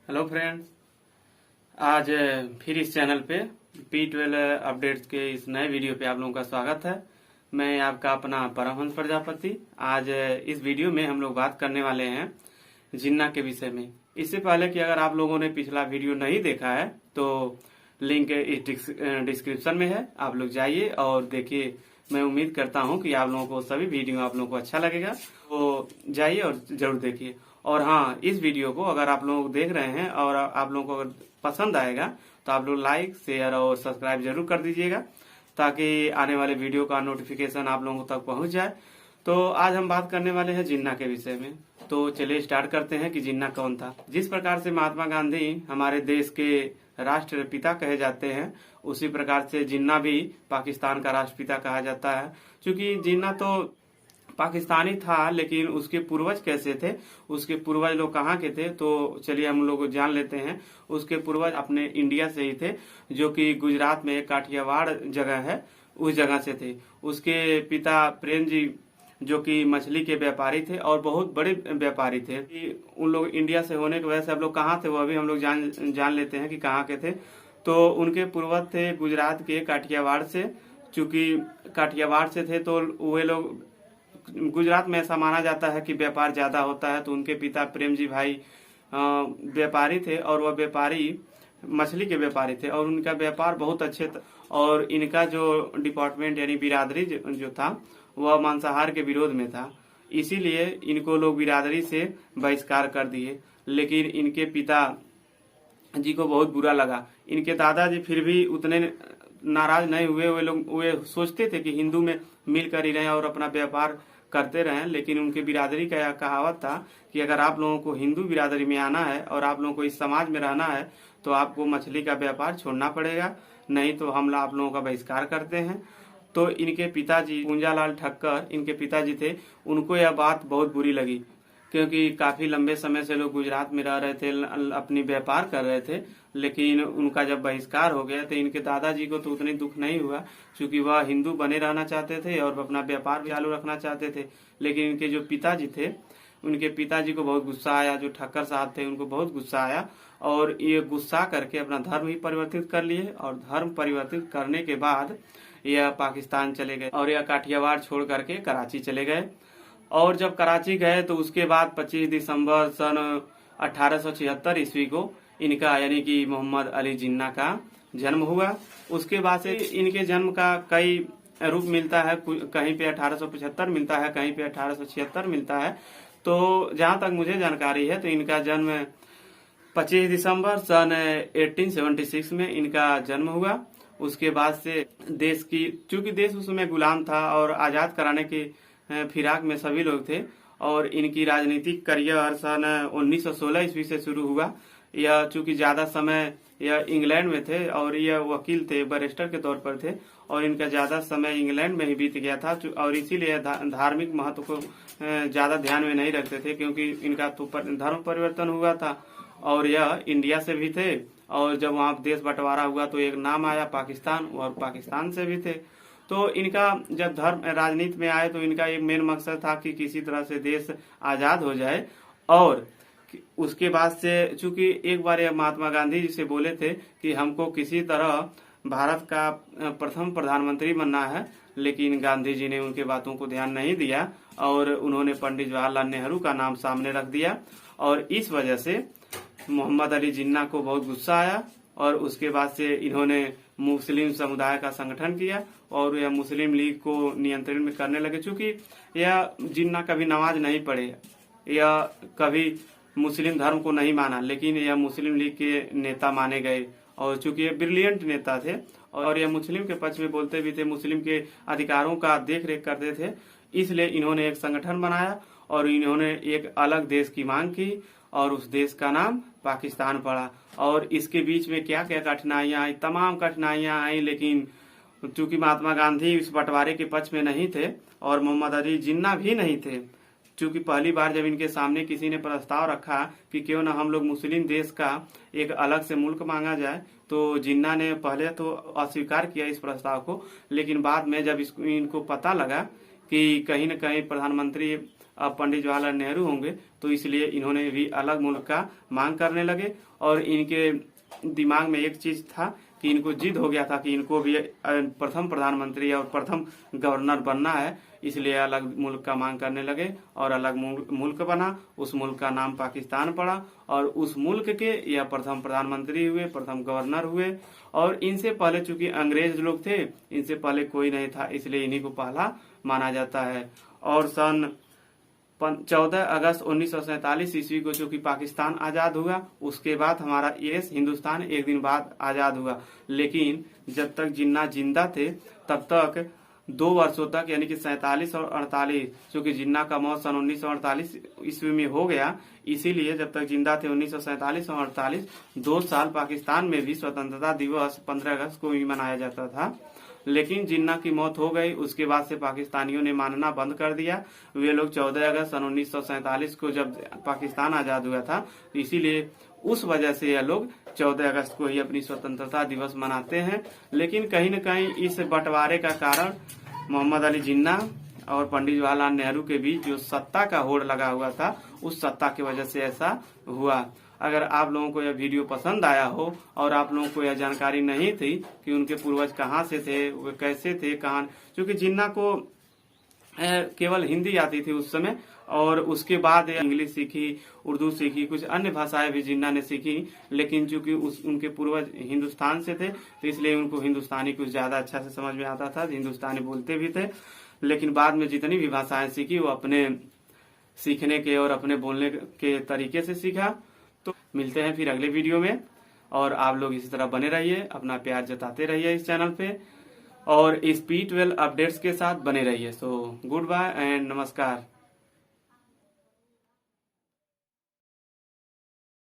Hello friends. आज फिर इस चैनल पे P12 अपडेट्स के इस नए वीडियो पे आप लोगों का स्वागत है। मैं आपका अपना परमहंस प्रजापति। आज इस वीडियो में हम लोग बात करने वाले हैं जिन्ना के विषय में। इससे पहले कि अगर आप लोगों ने पिछला वीडियो नहीं देखा है तो लिंक इस डिस्क्रिप्शन में है, आप लोग जाइए और देखिए। मैं उम्मीद करता हूं कि आप लोगों को सभी वीडियो आप लोगों को अच्छा लगेगा, तो जाइए और जरूर देखिए। और हाँ, इस वीडियो को अगर आप लोग देख रहे हैं और आप लोगों को अगर पसंद आएगा तो आप लोग लाइक, शेयर और सब्सक्राइब जरूर कर दीजिएगा, ताकि आने वाले वीडियो का नोटिफिकेशन आप लोगों तक पहुंच जाए। तो आज हम बात करने वाले हैं जिन्ना के विषय में। तो चलिए स्टार्ट करते हैं कि जिन्ना कौन था। जिस प्रकार से महात्मा गांधी हमारे देश के राष्ट्रपिता कहे जाते हैं, उसी प्रकार से जिन्ना भी पाकिस्तान का राष्ट्रपिता कहा जाता है। क्योंकि जिन्ना तो पाकिस्तानी था, लेकिन उसके पूर्वज कैसे थे, उसके पूर्वज लोग कहाँ के थे, तो चलिए हम लोग जान लेते हैं। उसके पूर्वज अपने इंडिया से ही थे, जो कि गुजरात में एक काठियावाड़ जगह है, उस जगह से थे। उसके पिता प्रेम जी जो कि मछली के व्यापारी थे और बहुत बड़े व्यापारी थे। उन लोग इंडिया से होने की वजह से अब लोग कहाँ थे वो अभी हम लोग जान लेते हैं कि कहाँ के थे। तो उनके पूर्वज थे गुजरात के काठियावाड़ से। चूंकि काठियावाड़ से थे तो वे लोग, गुजरात में ऐसा माना जाता है कि व्यापार ज्यादा होता है, तो उनके पिता प्रेम जी भाई व्यापारी थे और वह व्यापारी मछली के व्यापारी थे और उनका व्यापार बहुत अच्छे और इनका जो डिपार्टमेंट यानी बिरादरी जो था वह मांसाहार के विरोध में था। इसीलिए इनको लोग बिरादरी से बहिष्कार कर दिए। लेकिन इनके पिता जी को बहुत बुरा लगा। इनके दादाजी फिर भी उतने नाराज नहीं हुए। वे सोचते थे कि हिंदू में मिलकर ही रहें और अपना व्यापार करते रहें। लेकिन उनके बिरादरी का यह कहावत था कि अगर आप लोगों को हिंदू बिरादरी में आना है और आप लोगों को इस समाज में रहना है तो आपको मछली का व्यापार छोड़ना पड़ेगा, नहीं तो हम आप लोगों का बहिष्कार करते हैं। तो इनके पिताजी पूंजालाल ठक्कर इनके पिताजी थे, उनको यह बात बहुत बुरी लगी, क्योंकि काफी लंबे समय से लोग गुजरात में रह रहे थे, अपनी व्यापार कर रहे थे। लेकिन उनका जब बहिष्कार हो गया तो इनके दादाजी को तो उतनी दुख नहीं हुआ, क्योंकि वह हिंदू बने रहना चाहते थे और अपना व्यापार भी चालू रखना चाहते थे। लेकिन इनके जो पिताजी थे, उनके पिताजी को बहुत गुस्सा आया। जो ठक्कर साहब थे उनको बहुत गुस्सा आया और ये गुस्सा करके अपना धर्म ही परिवर्तित कर लिए। और धर्म परिवर्तित करने के बाद यह पाकिस्तान चले गए और यह काठियावाड़ छोड़ करके कराची चले गए। और जब कराची गए तो उसके बाद 25 दिसंबर सन 1876 ईस्वी को इनका यानी कि मोहम्मद अली जिन्ना का जन्म हुआ। उसके बाद से इनके जन्म का कई रूप मिलता है, कहीं पे 1875 मिलता है, कहीं पे 1876 मिलता है। तो जहां तक मुझे जानकारी है तो इनका जन्म 25 दिसंबर सन 1876 में इनका जन्म हुआ। उसके बाद से देश की, चूंकि देश उस समय गुलाम था और आजाद कराने के फिराक में सभी लोग थे, और इनकी राजनीतिक करियर सन 1916 ईस्वी से शुरू हुआ। यह चूंकि ज्यादा समय यह इंग्लैंड में थे और यह वकील थे, बैरिस्टर के तौर पर थे, और इनका ज्यादा समय इंग्लैंड में ही बीत गया था। और इसीलिए धार्मिक महत्व को ज्यादा ध्यान में नहीं रखते थे, क्योंकि इनका तो धर्म परिवर्तन हुआ था और यह इंडिया से भी थे। और जब वहाँ देश बंटवारा हुआ तो एक नाम आया पाकिस्तान, और पाकिस्तान से भी थे। तो इनका जब धर्म राजनीति में आए तो इनका एक मेन मकसद था कि किसी तरह से देश आजाद हो जाए। और उसके बाद से चूंकि एक बार यह महात्मा गांधी जी से बोले थे कि हमको किसी तरह भारत का प्रथम प्रधानमंत्री बनना है, लेकिन गांधी जी ने उनके बातों को ध्यान नहीं दिया और उन्होंने पंडित जवाहरलाल नेहरू का नाम सामने रख दिया। और इस वजह से मोहम्मद अली जिन्ना को बहुत गुस्सा आया और उसके बाद से इन्होंने मुस्लिम समुदाय का संगठन किया और यह मुस्लिम लीग को नियंत्रण में करने लगे। चूंकि यह जिन्ना कभी नमाज नहीं पढ़े या कभी मुस्लिम धर्म को नहीं माना, लेकिन यह मुस्लिम लीग के नेता माने गए। और चूंकि ये ब्रिलियंट नेता थे और यह मुस्लिम के पक्ष में बोलते भी थे, मुस्लिम के अधिकारों का देख रेख करते थे, इसलिए इन्होंने एक संगठन बनाया और इन्होंने एक अलग देश की मांग की और उस देश का नाम पाकिस्तान पड़ा। और इसके बीच में क्या क्या कठिनाइयां आई, तमाम कठिनाइयां आई। लेकिन चूंकि महात्मा गांधी इस बंटवारे के पक्ष में नहीं थे और मोहम्मद अली जिन्ना भी नहीं थे, चूंकि पहली बार जब इनके सामने किसी ने प्रस्ताव रखा कि क्यों ना हम लोग मुस्लिम देश का एक अलग से मुल्क मांगा जाए, तो जिन्ना ने पहले तो अस्वीकार किया इस प्रस्ताव को। लेकिन बाद में जब इनको पता लगा कि कहीं न कहीं प्रधानमंत्री अब पंडित जवाहरलाल नेहरू होंगे, तो इसलिए इन्होंने भी अलग मुल्क का मांग करने लगे। और इनके दिमाग में एक चीज था कि इनको जिद हो गया था कि इनको भी प्रथम प्रधानमंत्री और प्रथम गवर्नर बनना है, इसलिए अलग मुल्क का मांग करने लगे और अलग मुल्क बना। उस मुल्क का नाम पाकिस्तान पड़ा और उस मुल्क के यह प्रथम प्रधानमंत्री हुए, प्रथम गवर्नर हुए। और इनसे पहले चूंकि अंग्रेज लोग थे, इनसे पहले कोई नहीं था, इसलिए इन्हीं को पहला माना जाता है। और सन 14 अगस्त 1947 ईस्वी को चूंकि पाकिस्तान आजाद हुआ, उसके बाद हमारा ये हिंदुस्तान एक दिन बाद आजाद हुआ। लेकिन जब तक जिन्ना जिंदा थे तब तक 2 वर्षों तक, यानी कि 47 और 48, चूंकि जिन्ना का मौत सन 1948 ईस्वी में हो गया, इसीलिए जब तक जिंदा थे 1947 और 48, 2 साल पाकिस्तान में भी स्वतंत्रता दिवस 15 अगस्त को ही मनाया जाता था। लेकिन जिन्ना की मौत हो गई, उसके बाद से पाकिस्तानियों ने मानना बंद कर दिया। वे लोग 14 अगस्त सन 1947 को जब पाकिस्तान आजाद हुआ था, तो इसीलिए उस वजह से यह लोग 14 अगस्त को ही अपनी स्वतंत्रता दिवस मनाते हैं। लेकिन कहीं न कहीं इस बंटवारे का कारण मोहम्मद अली जिन्ना और पंडित जवाहरलाल नेहरू के बीच जो सत्ता का होड़ लगा हुआ था, उस सत्ता की वजह से ऐसा हुआ। अगर आप लोगों को यह वीडियो पसंद आया हो और आप लोगों को यह जानकारी नहीं थी कि उनके पूर्वज कहाँ से थे, वे कैसे थे, कहाँ, क्योंकि जिन्ना को केवल हिंदी आती थी उस समय, और उसके बाद इंग्लिश सीखी, उर्दू सीखी, कुछ अन्य भाषाएं भी जिन्ना ने सीखी। लेकिन चूंकि उनके पूर्वज हिंदुस्तान से थे, तो इसलिए उनको हिंदुस्तानी कुछ ज्यादा अच्छा से समझ में आता था, हिंदुस्तानी बोलते भी थे। लेकिन बाद में जितनी भी भाषाएं सीखी, वो अपने सीखने के और अपने बोलने के तरीके से सीखा। तो मिलते हैं फिर अगले वीडियो में, और आप लोग इसी तरह बने रहिए, अपना प्यार जताते रहिए इस चैनल पे, और इस P12 अपडेट्स के साथ बने रहिए। सो गुड बाय एंड नमस्कार।